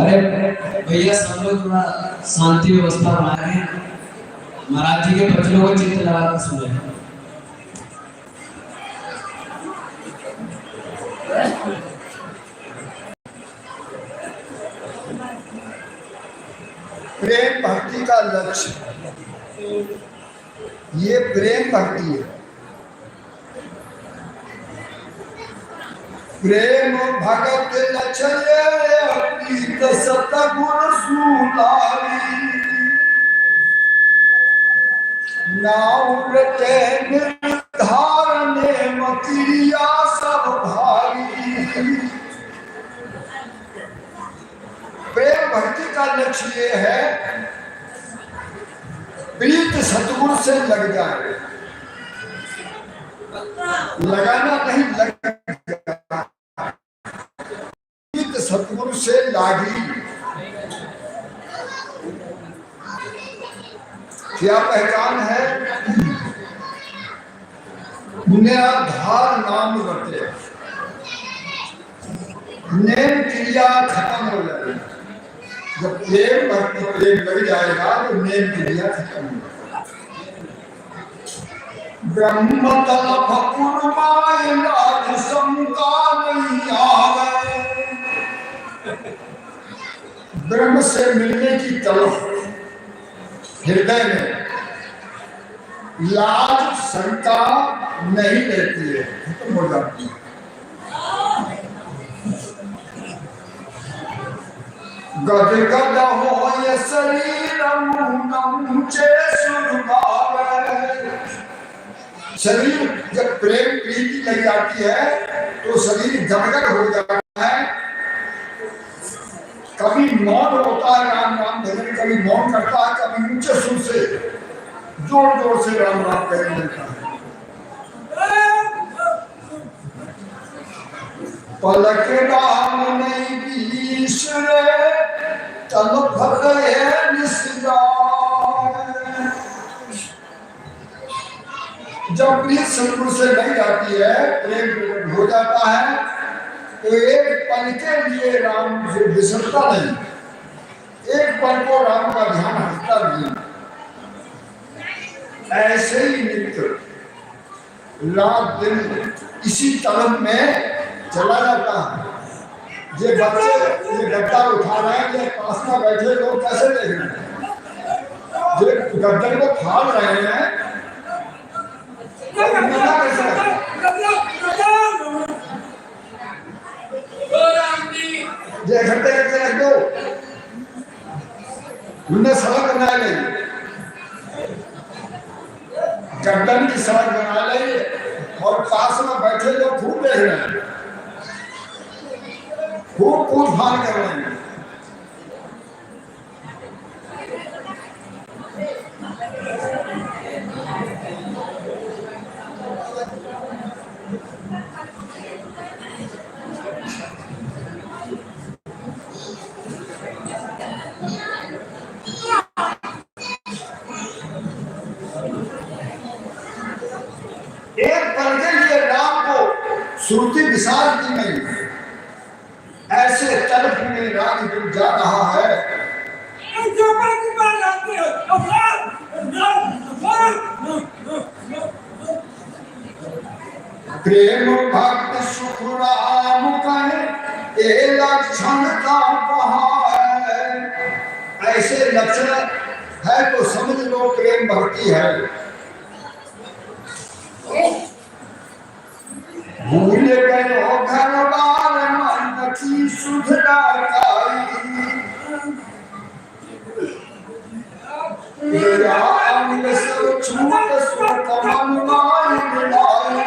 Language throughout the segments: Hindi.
अरे भैया सब लोग थोड़ा शांति व्यवस्था बना रहे महाराज जी के बच्चों को चित्त लगा कर सुने। प्रेम भक्ति का लक्ष्य, ये प्रेम भक्ति है। प्रेम भगत लक्षण प्रीत सतगुण सुलारी, नाम रटे निर्धारणे मतिरिया सब भारी। प्रेम भक्ति का लक्ष्य ये है प्रीत सतगुण से लग जाए, लगाना नहीं लग जाए, प्रीत सतगुण से लागी। क्या पहचान है? निराधार नाम रटे, नेम क्रिया खत्म हो जाएगी। जब प्रेम भक्ति प्रेम लग जाएगा तो नेम क्रिया खत्म हो जाएगी। ब्रह्म तलप पुरमाय लाज शंका नहीं आवे, ब्रह्म से मिलने की तलप हृदय में लाज शंका नहीं रहती है, खत्म हो जाती है। गद गद हो ये शरीर मुंचे सुरभावे। शरीर जब प्रेम प्रीति लग जाती है तो शरीर गदगद हो जाता है। कभी मौन होता है राम राम भजन, कभी मौन करता है, कभी ऊंचे सुर से जोर जोर से राम राम कहने लगता है। पलक राम नहीं बीसरे तल भगे निस्तार। जब प्रीत सतगुण से लग जाती है, प्रेम हो जाता है, तो एक पल के लिए राम से बिसरता नहीं, एक पल को राम का ध्यान हटता नहीं। ऐसे ही नित्य रात दिन इसी तलब में चला जाता है। ये बच्चे ये गद्दा उठा रहे हैं, ये पास में बैठे लोग कैसे देख रहे हैं? ये गद्दे को फाड़ रहे हैं, मेला कैसे लगता है? ये घंटे घंटे रख दो, उन्हें सड़क बना ले, गड्ढन की सड़क बना ले, और पास में बैठे लोग खूब देख रहे हैं, खूब कूद फान कर रहे हैं। एक पल के लिए राम को श्रुति विशाल की नहीं, ऐसे तड़प में राग जुड़ जा रहा है। प्रेम भक्त सुख राम कहे ये लक्षण का कहा है। ऐसे लक्षण है तो समझ लो प्रेम भक्ति है। भूल गए हो घर बार मन की सुधरा अंग सब छूट सुख मन मान मिलाई।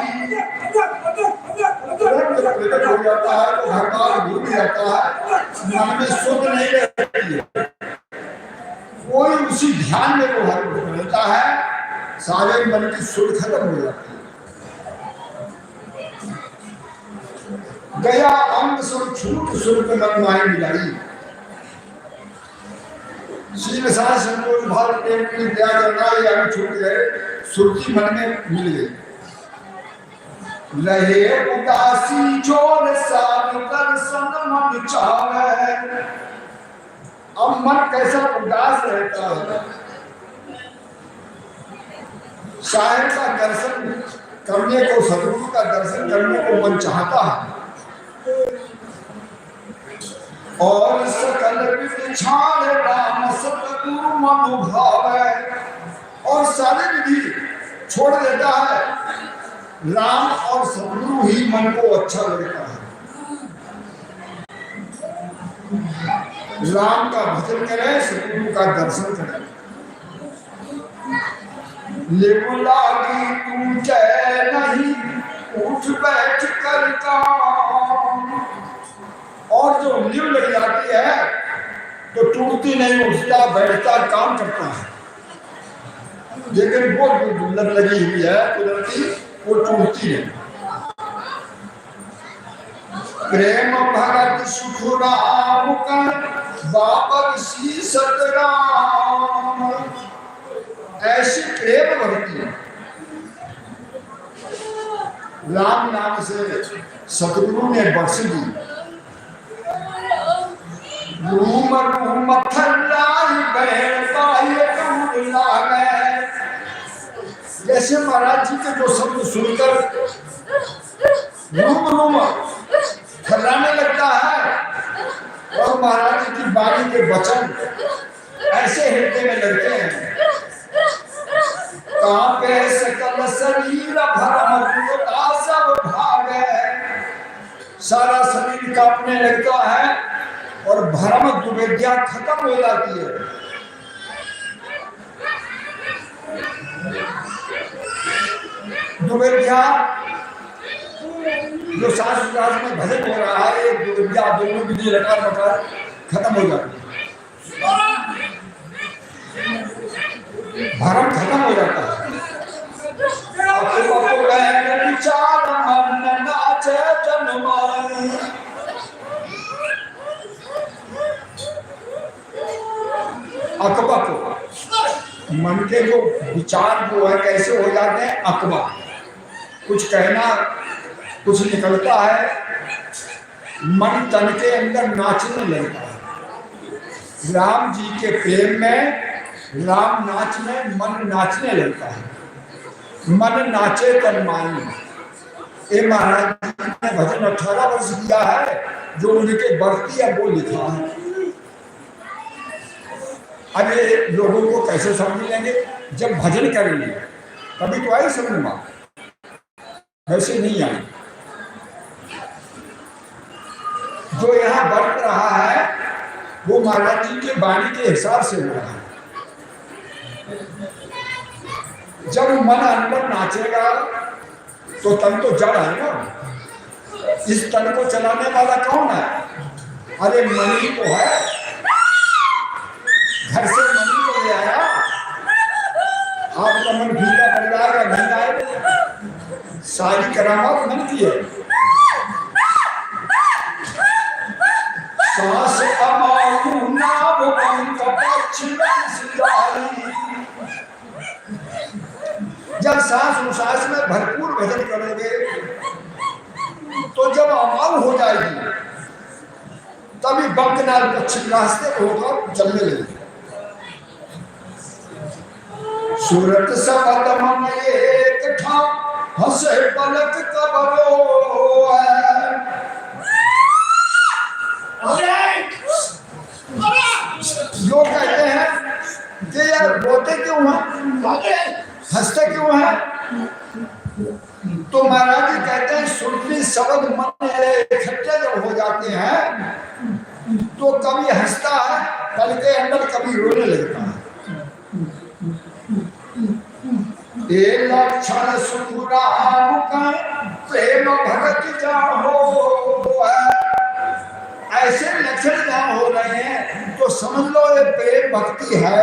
हो जाता है तो घर बार भूल जाता है, मन में सुख नहीं रहती है, कोई उसी ध्यान में वो हर रहता है, सारे मन की सुध खत्म हो जाती है। गया अंग सब छूट सुख मन माई मिलाई। श्री विशाल संतोष भाव प्रेम की दया करना ये अंग छूट गए, सुरती मन में मिल गई। रहे उदासी चोर साध दर्शन मन चावे। अब मन कैसा उदास रहता है, शायर का दर्शन करने को, सदगुरु का दर्शन करने को मन चाहता है, और सकल विचार राम सतगुरु मन भावे। और सारे विधि छोड़ देता है, राम और सतगुरु ही मन को अच्छा लगता है। राम का भजन करें, सतगुरु का दर्शन करें। लेबू लागी तू जय नहीं, उठ बैठ कर काम। और जो नींव लग जाती है तो टूटती नहीं, उठता बैठता काम करता है। लेकिन वो दुर्लभ लगी हुई है कुदरती, वो टूटती नहीं। प्रेम भगत सुख राम का बाबा सी सतराम। ऐसी प्रेम भक्ति राम नाम से सतगुरु ने बख्श दी। रूम रूम थल्लाई बैठा ये कम लागे। जैसे महाराज जी के जो शब्द सुनकर रूम रूम थर्राने लगता है, और महाराज जी की वाणी के वचन ऐसे हृदय में लगते हैं, कांपे सकल शरीर भरम पूरा सब भागे। सारा शरीर कांपने लगता है और भ्रम दुर्विद्या खत्म हो जाती है। दुर्विद्या जो शास्त्र में भजन हो रहा है, एक दुर्विद्या दोनों विधि रकार बकार खत्म हो जाती है, भ्रम खत्म हो जाता है। विचार मन नाचे जनमाई। अकबक मन के जो विचार जो है कैसे हो जाते हैं, अकबक कुछ कहना कुछ निकलता है, मन तन के अंदर नाचने लगता है। राम जी के प्रेम में, राम नाच में मन नाचने लगता है। मन नाचे तन माई। ये महाराज ने भजन 18 वर्ष किया है, जो उनके बढ़ती है वो लिखा है। अब ये लोगों को कैसे समझ लेंगे, जब भजन करेंगे तभी तो आई समझ में। वैसे नहीं आई। जो यहाँ बरत रहा है वो महाराज जी के वाणी के हिसाब से हो रहा है। जब मन अंदर नाचेगा तो तन तो जड़ है ना, इस तन को चलाने वाला कौन है? अरे मन ही तो है। घर से मन ही तो ले आया। आपका मन भीगा पड़ जाएगा, नहीं आएगा। सारी करामात मन की है। सांस अमाऊ नाव पंख पक्षिणं सिधारी। जब सांस उसास में भरपूर भजन करोगे तो जब अमाऊ हो जाएगी तभी बंकनाल पक्षी रास्ते होकर चलने लगे। सूरत सबद मन एक ठाम हंसे पलक कबरो है। लोग कहते हैं कि यार रोते क्यों हैं, हंसते क्यों हैं? तो महाराज जी कहते हैं सुरती शब्द मन इकट्ठे जब हो जाते हैं तो कभी हंसता है पल के अंदर, कभी रोने लगता है। एक लक्षण सुखराम का प्रेम भगत जाहो है। ऐसे लक्षण जहाँ हो रहे हैं तो समझ लो ये प्रेम भक्ति है।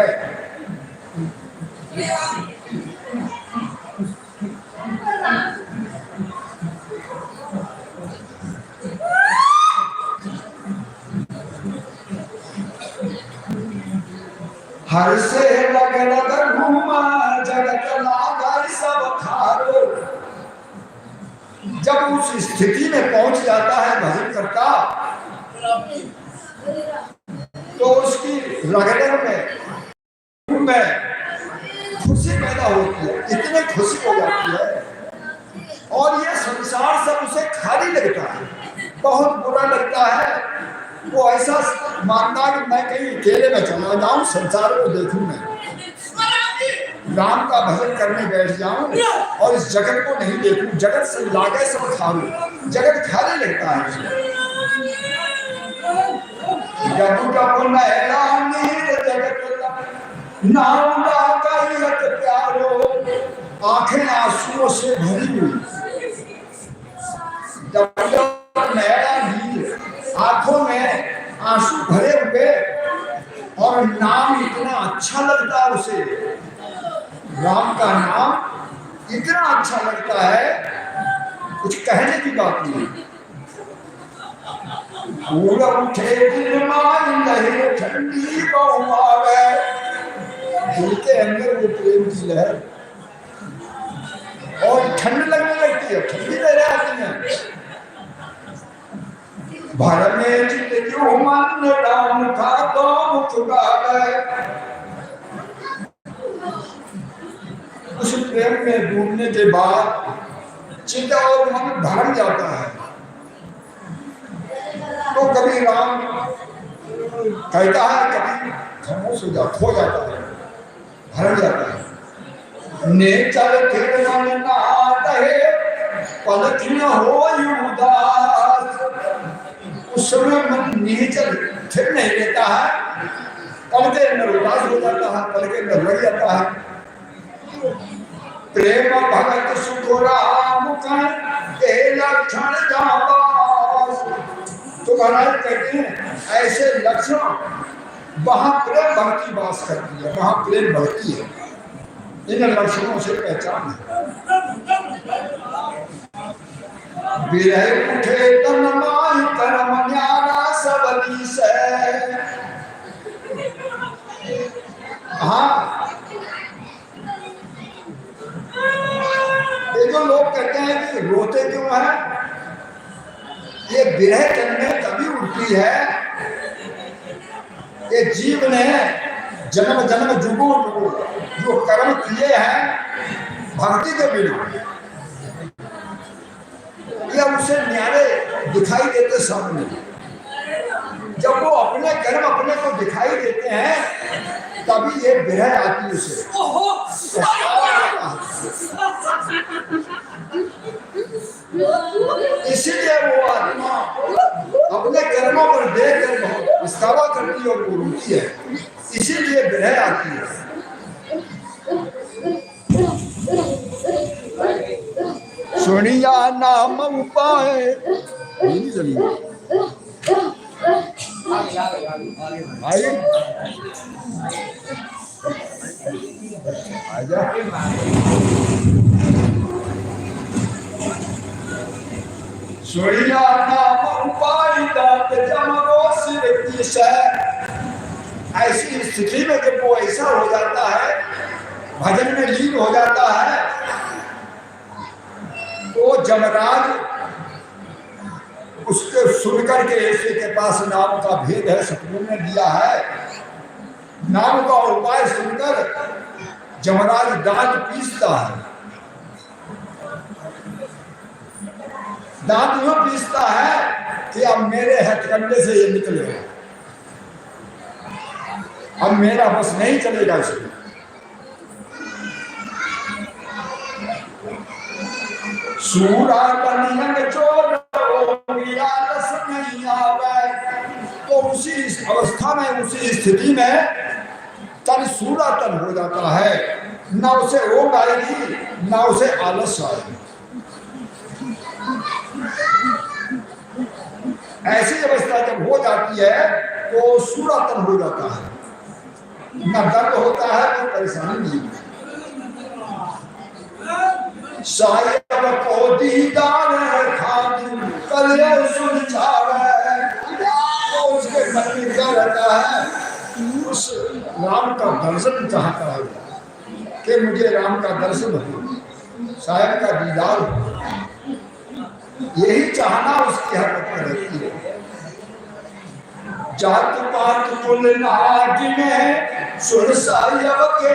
हर से लग लग घूमा जगत लागर सब खारो। जब उस स्थिति में पहुंच जाता है भजन करता तो उसकी रगड़न में खुशी पैदा होती है, इतनी खुशी हो जाती है और ये संसार सब उसे खाली लगता है, बहुत बुरा लगता है। वो ऐसा मानता कि मैं कहीं अकेले में चला जाऊं, संसार को देखूं, मैं राम का भजन करने बैठ जाऊं और इस जगत को नहीं देखूं, जगत से लागे सब खालू, जगत खाली लगता है। जब जब नैना नीर जगत नाम का प्यारो, आंखें आंसुओं से भरी हुई। जब जब नैना नीर, आंखों में आंसू भरे हुए और नाम इतना अच्छा लगता है उसे, राम का नाम इतना अच्छा लगता है कुछ कहने की बात नहीं। उठे दिल मान लहर ठंडी बहुआवे, दिल के अंदर वो प्रेम की लहर और ठंड लगने लगती है, ठंडी लहरें आती हैं। भर में चित क्यों मन राम का तो मुख गावे। उस प्रेम में डूबने के बाद चित और मन भर जाता है। तो कभी राम कहता है, कभी खामोश हो खो जाता है, भर जाता है। नेचर फिर मन ना रहे पलक न हो उदास। उस समय मन नेचर फिर नहीं लेता है, पल के अंदर उदास हो जाता है, पल के अंदर लग जाता है। प्रेम भगत सुख राम का लक्षण जाबास। तो महाराज कहते हैं ऐसे लक्षण वहां प्रेम भक्ति वास करती है, वहां प्रेम भक्ति है। इन लक्षणों से पहचान है। विरह उठे तन माहि कर्म न्यारा सबली से। हाँ, ये जो लोग कहते हैं कि रोते क्यों है, ये विरह तन में तभी उठती है, ये जीव ने जन्म जन्म जुगों जो कर्म किए हैं भक्ति के बिना, या उसे न्यारे दिखाई देते सामने। जब वो अपने कर्म अपने को दिखाई देते हैं तभी ये विरह आती उसे। इसीलिए वो आत्मा अपने कर्मों पर देख कर बहुत पछतावा करती है और वो रोती है, इसीलिए विरह आती है। सुनिया नाम उपाय आजा सुनिया नाम उपाय दात जमरो सिर की ऐसी स्थिति में जब वो ऐसा हो जाता है, भजन में लीन हो जाता है, तो जमराज उसके सुनकर के ऐसे के पास नाम का भेद है, सतगुरु ने दिया है, नाम का उपाय सुनकर जमराज दांत पीसता है, दांत यूं पीसता है कि अब मेरे हथकंडे से ये निकलेगा, अब मेरा बस नहीं चलेगा इसमें। सूरा कनियन चोर रस नहीं आवे, तो उसी अवस्था में, उसी स्थिति में तन सूरा तन हो जाता है, ना उसे रोग आएगी ना उसे आलस आएगी। ऐसी अवस्था जब हो जाती है तो सूरातन हो जाता है, ना दर्द होता है तो परेशानी नहीं। साहिब को दीदार खादी कले सुलझावे, तो उसके मन में क्या रहता है, उस राम का दर्शन चाहता है कि मुझे राम का दर्शन हो, साहिब का दीदार हो, यही चाहना उसकी हरकत में रहती है। जात पात कुल नाग में सुर साहिब के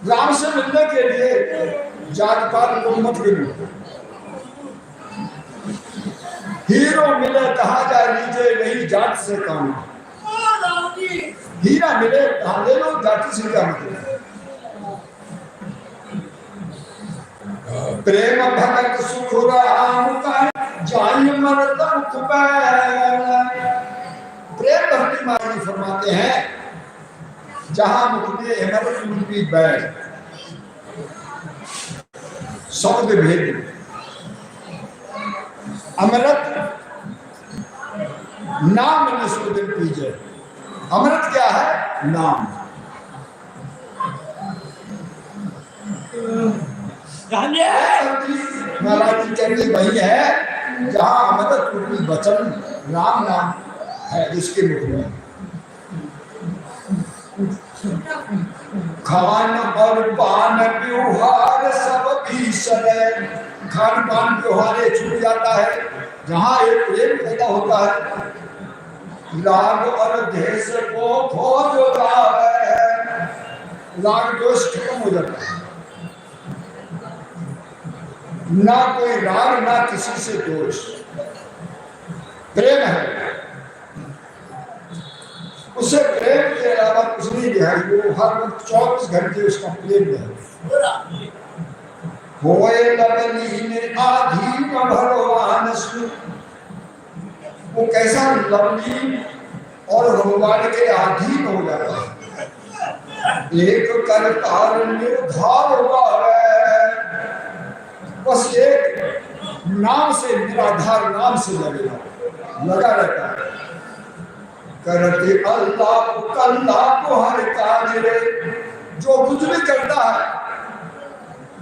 राम से मिलने के लिए जात पात को मत गिनो, हीरो मिले कहा जाए लीजिए नहीं जात से काम, हीरा मिले कहा ले लो, जाति से क्या मतलब। प्रेम भगत सुख राम का जाय मरदम प्रेम भक्ति मार्गी फरमाते हैं, जहां मुख में अमृत रूपी बैठ सौद भेद, अमृत नाम में सुदिन पीजे, अमृत क्या है, नाम। महाराज की चरणी वही है जहां अमृत रूपी वचन राम नाम है, इसके मुख में। खान और पान व्यवहार सब भीषण, खान पान व्यवहार छूट जाता है, जहाँ एक प्रेम पैदा होता है, राग और देश को खोज होता है, राग दोष खत्म हो जाता है, ना कोई राग ना किसी से दोष, प्रेम है, उसे प्रेम के अलावा कुछ नहीं दिखाई, वो हर वक्त 24 घंटे उसका प्रेम है। होए लवलीन आधीन भगवान, वो कैसा लवलीन और भगवान के अधीन हो जाता है, एक करतार निर्धार होगा, बस एक नाम से निराधार नाम से लगा रहता है, करते अल्लाह को हर काज रे, जो कुछ भी करता है,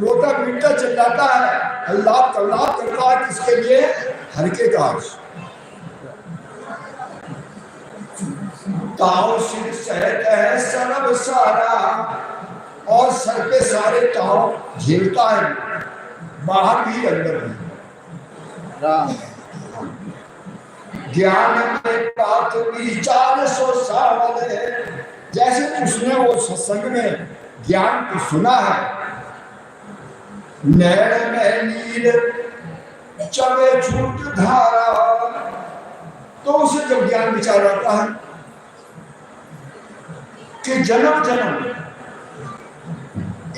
रोता पीटता चिल्लाता है, अल्लाह तल्लाह करता है, किसके लिए, हर के काज। ताव सिर सहत है सरब सारा, और सर पे सारे ताव झेलता है, बाहर भी अंदर भी। ज्ञान में बात विचार सो सावल है, जैसे उसने वो सत्संग में ज्ञान को सुना है, नैन में नीर चले छूट धारा, तो उसे जब ज्ञान विचार आता है कि जन्म जन्म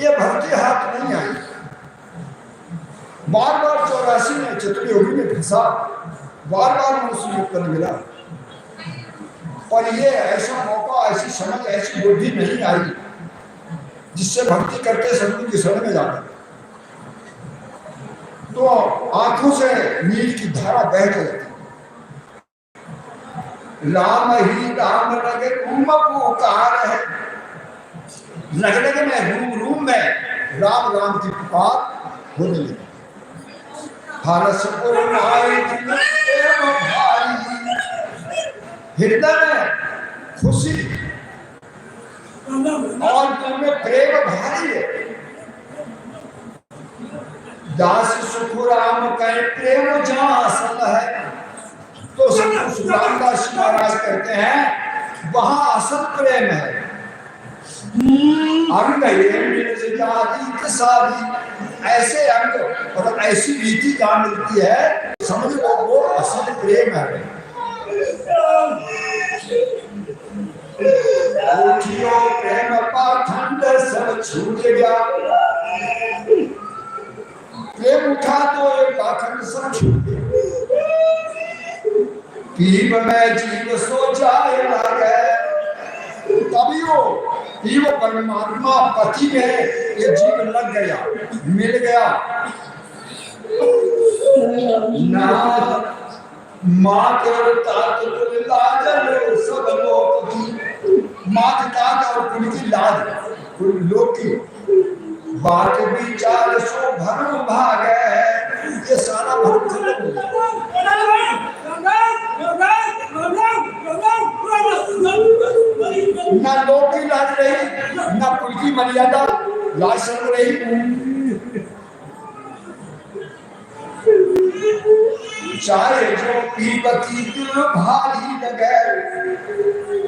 ये भक्ति हाथ नहीं आई, बार बार 84 में चतुर्योगी में फंसा, बार बार मनुष्य युग कर मिला, पर ये ऐसा मौका, ऐसी समझ, ऐसी बुद्धि नहीं आई जिससे भक्ति करके सदगुरु की शरण में जाता। तो आंखों से नील की धारा बह गई। राम ही राम लगे रूम पुकार है, लगे में रूम में राम राम की पुकार होने लगी। हृदय में खुशी और तुमने प्रेम भारी है। दास सुख राम कहे प्रेम जहाँ असल है, तो सुखरामदास जी महाराज कहते हैं वहां असल प्रेम है। अंग ऐसे अंग मतलब ऐसी रीति जहाँ मिलती है, समझ लो वो असल प्रेम है। प्रेम पाखंड सब छूट गया, प्रेम उठा तो ये पाखंड सब छूट गया। पीव में जीव सो जाए लागे, तभी वो परमात्मा पति में ये जीव लग गया, मिल गया ना। मात और तात लाज सब लोग की, मात तात और कुल की लाज, कुल लोग की बात विचार सो भरम भाग है, ये सारा भरम खत्म हो गया। ना लोग की लाज रही, ना कुल की मर्यादा, लाज शर्म रही। चाहे जो पीबती दिल भारी लगे,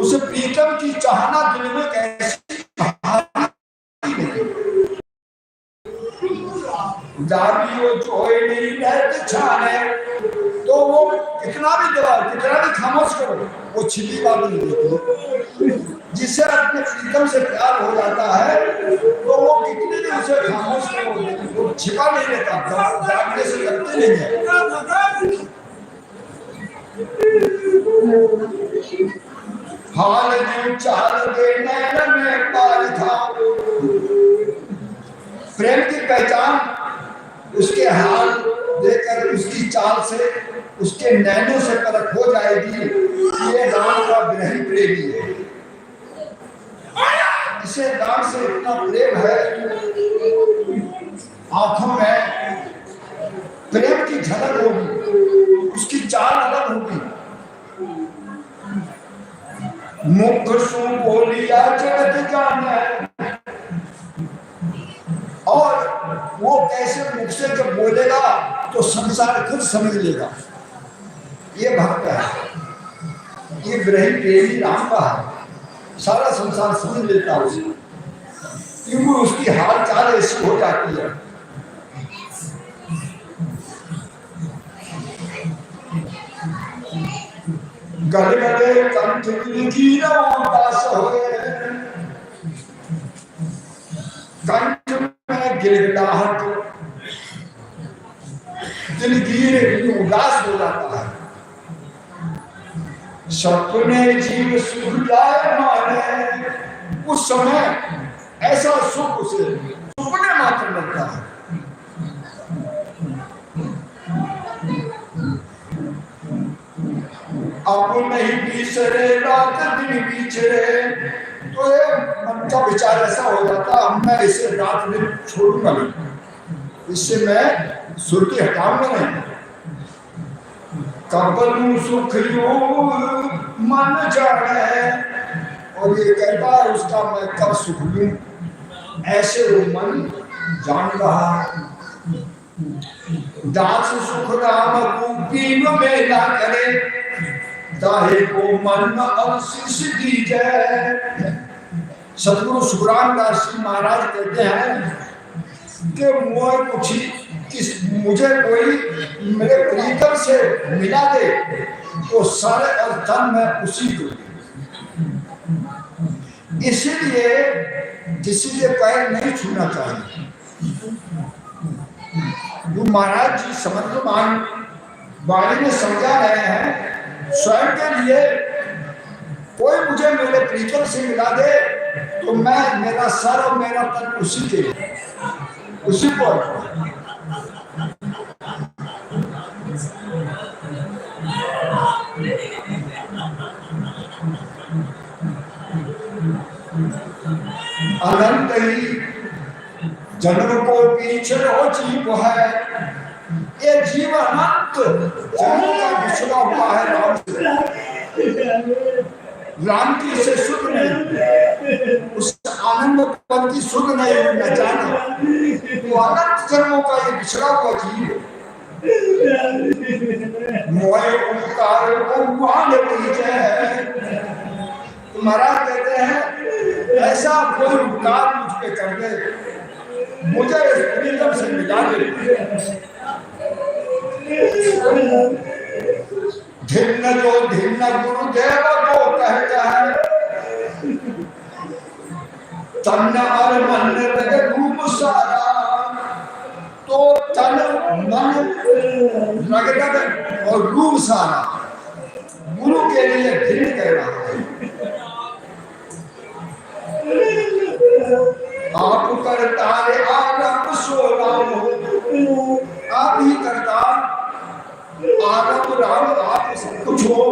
उस प्रीतम की चाहना दिल में कैसी दाबियो जोए नहीं रहते छाने, तो वो कितना भी दबाओ, कितना भी खामोश करो, वो छिपी बात नहीं देती। जिससे अपने प्रीतम से प्यार हो जाता है, तो वो कितने भी उसे खामोश करो, वो छिपा नहीं रहता, दाबने से करते नहीं है। हाल में चाल दे नैन में पार था, प्रेम की पहचान उसके हाल देकर, उसकी चाल से, उसके नैनों से परख हो जाएगी कि ये राम का विरही प्रेमी है। इसे राम से इतना प्रेम है, आंखों में प्रेम की झलक होगी, उसकी चाल अलग होगी। मुख सु बोलिया जगत जाने, और वो कैसे मुख से जब बोलेगा तो संसार खुद समझ लेगा ये भक्त है, ये विरही प्रेमी राम का है। सारा संसार समझ लेता है उसे, क्योंकि उसकी हाल चाल ऐसी हो जाती है। गले गले कंठ की उदास होए, कंठ में गिड़गिड़ाहट, दिलगीर उदास हो जाता है। सपने जीव सुख जाए माने, उस समय ऐसा सुख उसे सुपने मात्र लगता है। अब नहीं बिछड़े रात दिन बिछड़े, तो ये मन का विचार ऐसा हो जाता है, मैं इसे रात दिन छोड़ूंगा नहीं, इससे मैं सुर्खी हटाऊंगा नहीं। कबलू सुख योग मन जाने, और ये कहता है उसका मैं कब सुख लूं, ऐसे वो मन जान रहा। दास सुख राम को पीन में ना करे, दाहे को मन अवशिष दीजे। सतगुरु सुखरामदास जी महाराज कहते हैं कि मुझे कोई मेरे प्रीतम से मिला दे तो सारे अर्थन में उसी को, इसीलिए किसी के पैर नहीं छूना चाहिए। वो महाराज जी समर्थमान वाणी में समझा रहे हैं, स्वयं के लिए कोई मुझे मेरे प्रीतम से मिला दे तो मैं, मेरा सर और मेरा तन उसी के, उसी को। अनंत ही जन्म को पीछे हो जीव है, ये जीव अनंत जन्मों का बिछड़ा हुआ है राम से। राम की से सुध नहीं, उस आनंद पद की सुध नहीं न जाना, वो अनंत जन्मों का ये बिछड़ा हुआ जीव मोहे उपकार को मान लीजिए। महाराज कहते हैं ऐसा कोई उपकार मुझ पे कर दे, मुझे इस प्रीतम से मिला दे। धिन्न जो धिन्न गुरुदेव को कहता है, तन और मन लगे रूप सारा, तो तन मन लगे और रूप सारा गुरु के लिए भिन्न कह रहा है। आप करता रे आरंभ सो राम हो, आप ही करता आरंभ राम, आप सब कुछ हो।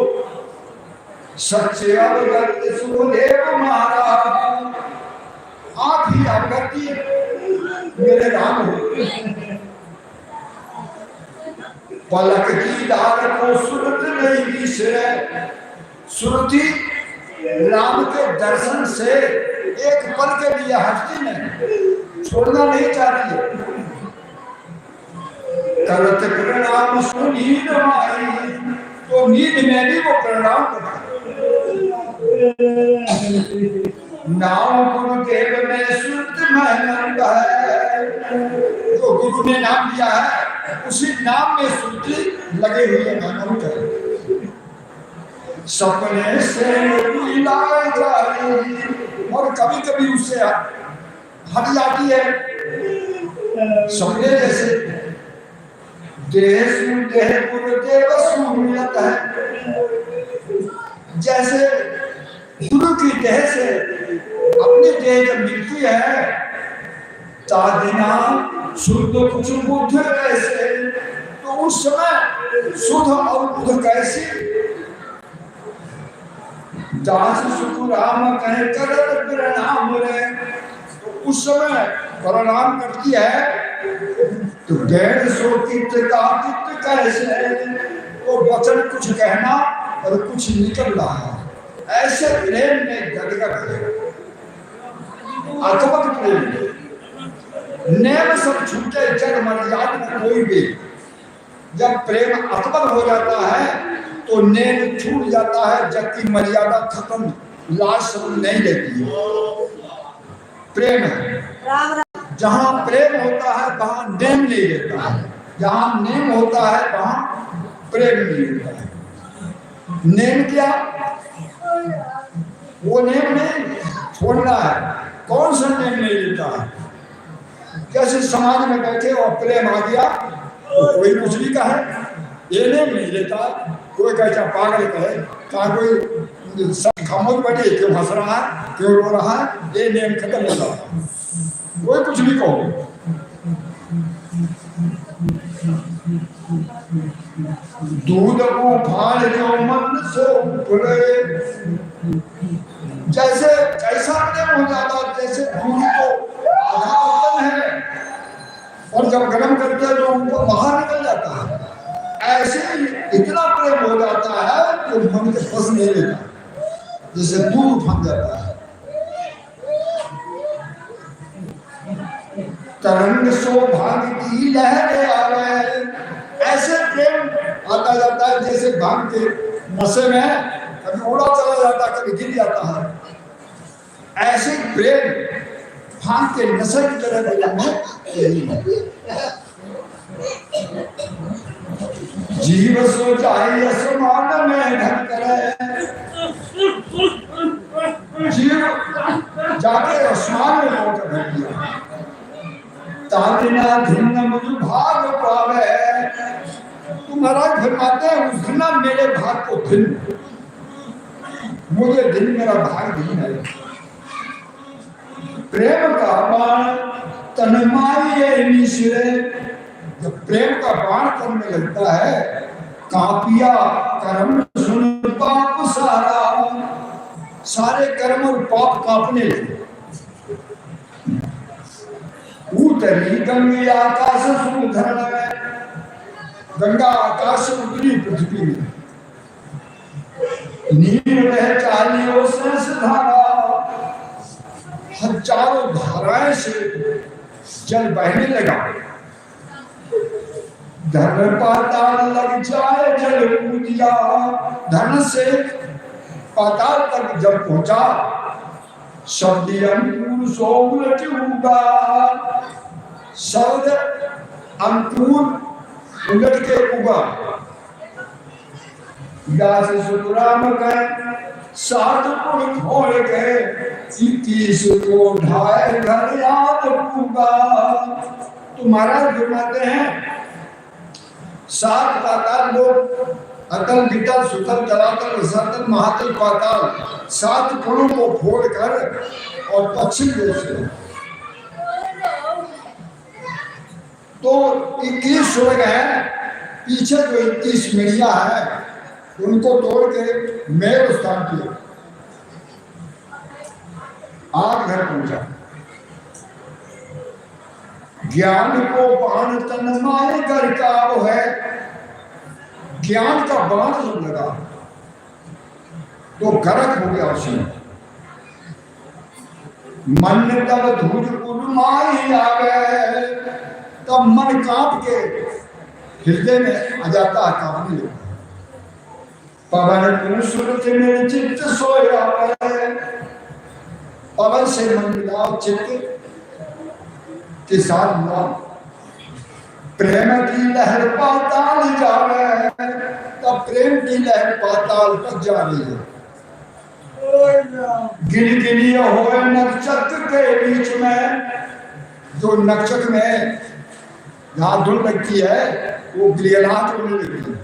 सच्चे अवगत सुखदेव महाराज, आप ही अवगति मेरे राम हो। पलक की डाल को सुरत नहीं बिसरे, सुरती राम के दर्शन से एक पल के लिए हटती नहीं, छोड़ना नहीं चाहती है। करत प्रणाम सुनील माई, तो नींद में भी वो प्रणाम करता। नाम गुरुदेव में सुरत महनंद है, जो गुरु ने नाम दिया है उसी नाम में सुरती लगे हुए महनंद है। सपने से लाए जा रही और कभी कभी उससे हट जाती है, सपने जैसे। देह देह गुरुदेव सुमिरत है, जैसे गुरु की देह से अपनी देह जब मिलती है, तादिना शुद्ध कुछ बुद्ध कैसे, तो उस समय शुद्ध और बुद्ध कैसी दास सुख राम कहे कर प्रणाम रे, तो उस समय प्रणाम करती है। तो 150 तीर्थ का तीर्थ कैसे, तो वचन कुछ कहना और कुछ निकल रहा है, ऐसे प्रेम में गदगद है, अथवत प्रेम। नेम सब छूटे जग मर्याद में कोई भी, जब प्रेम अथवत हो जाता है तो नेम छूट जाता है, जग की मर्यादा खत्म, लाज शर्म नहीं रहती है। प्रेम है, जहाँ प्रेम होता है वहाँ नेम नहीं रहता है, जहाँ नेम होता है वहाँ प्रेम नहीं होता है। नेम क्या, वो नेम नहीं छोड़ना है। कौन सा नेम नहीं लेता है? जैसे समाज में बैठे और प्रेम आ गया तो कोई कुछ भी कहे, ये नेम नहीं लेता। कोई कहता पागल कहे, कहा कोई खामोश बैठे, क्यों हंस रहा है, क्यों रो रहा है, ये नेम खत्म हो जाता। कोई कुछ भी कहो। दूध को फाड़ जो मन से उभरे, जैसे कैसा प्रेम हो जाता, जैसे दूध को आधा बर्तन है और जब गर्म करते हैं तो उनको बाहर निकल जाता है, ऐसे इतना प्रेम हो जाता है तो मन के फंस नहीं लेता, जैसे दूध फंस जाता है। तरंग सौभाग्य की लहरें आवे, ऐसे प्रेम आता जाता है जैसे भांग के नशे में कभी उड़ा चला जाता, कभी गिर जाता है। ऐसे प्रेम भांग के नशे की तरह यही है। जीव सो जाए असमान में ढक करे, जीव जाके आसमान में लौट गया। तादिना धिन्न मुझ भाग तो महाराज फरमाते हैं उस दिन मेरे भाग को दिन, मुझे दिन मेरा भाग नहीं है। प्रेम का बाण तन्माये मिश्रे, जब प्रेम का बाण करने लगता है, कापिया कर्म सुन पाप सारा, सारे कर्म और पाप कांपने लगे। उतरी गंगे आकाश सुधरण में, गंगा आकाश से उतरी पृथ्वी में। नीर रह चालियों सहस धारा, हजारों धाराएं से जल बहने लगा। धन पाताल लग जाए जल कूदिया, धन से पाताल तक जब पहुंचा, शब्द अंकुर सो उलट उगा, शब्द अंकुर उलट के उगा। दास सुतराम गए सात पुर खोल गए, 21 को ढाए घर याद उगा। तो महाराज फरमाते हैं 7 पाताल लोग, अतल वितल सुतल तलातल रसातल महातल पाताल, 7 पुरों को फोड़ कर और पश्चिम देश से तो 21 स्वर्ग है, पीछे जो 21 मिड़िया है उनको तोड़ के मेर स्थान किया, आग घर पहुंचा। ज्ञान को बाण तन मारे कर का वो है, ज्ञान का बाण जब लगा तो गरक हो गया उसमें। मन तब धूज उन्माई आ गए, तब मन कांप के हृदय में आ जाता है, कांपने लगता। पवन सुरत में चित्त सोया है, पवन से मन मिलाओ चित्त के साथ मिला। प्रेम की लहर पाताल जावे, तब प्रेम की लहर पाताल तक जा रही है। गिन गिनिया हो नक्षत्र के बीच में, जो नक्षत्र में जहां धुल लगती है वो गिलगिलाहट होने लगती है।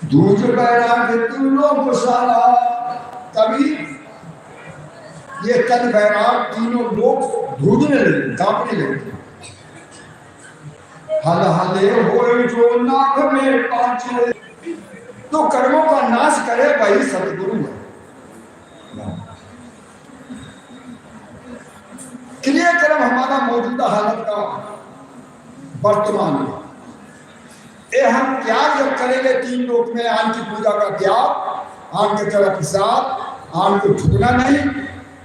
दूज बैराग तीनों सारा, तभी ये तन बैराग तीनों लोग धूजने लगे, कांपने लगे। हल हले होए जो नाक में पांचे, तो कर्मों का नाश करे वही सतगुरु है। क्रियाक्रम हमारा मौजूदा हालत का वर्तमान में, ये हम त्याग जब करेंगे 3 लोक में, आन की पूजा का त्याग, आन के तरफ प्रसाद, आन को छूना नहीं,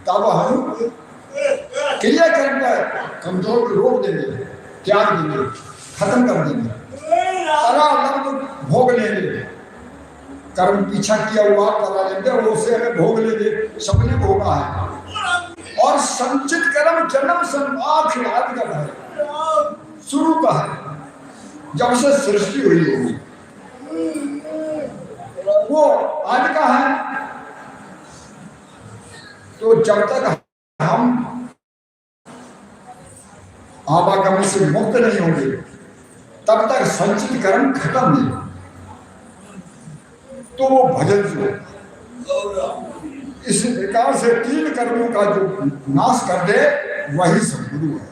तब हम क्रियाक्रम पर कमजोर को रोक देंगे, त्याग देंगे, खत्म कर देंगे, भोग लेंगे, कर्म पीछा किया हुआ करा लेंगे, उसे हमें भोग लेंगे, सबने भोगा है। और संचित कर्म जन्म संवाद का है, शुरू का है, जब से सृष्टि हुई होगी वो आज का है। तो जब तक हम आवागमन से मुक्त नहीं होंगे तब तक संचित कर्म खत्म नहीं। तो वो भजन से इस प्रकार से 3 कर्मों का जो नाश कर दे वही सद्गुरु है।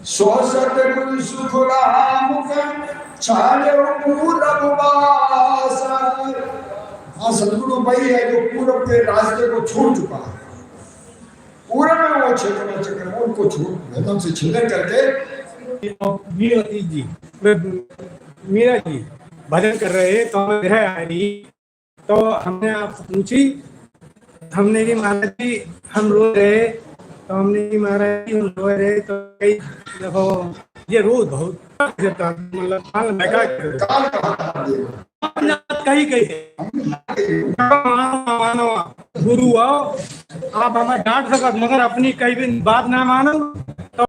सो सतगुरु सुख राम हाँ, सतगुरु वही है जो पूरब के रास्ते को छोड़ चुका है। पूरब में वो क्षेत्र चक्र उनको छोड़ से छेदन करके मीरा जी भजन कर रहे तो ग्रह आई, तो हमने आप पूछी, हमने जी महाराज जी हम रो रहे, तो हमने महाराज जी हम रो रहे, तो कई देखो ये रोज बहुत मतलब कही मानो गुरु आओ, आप हमें डांट सकत मगर अपनी कई भी बात ना मानो।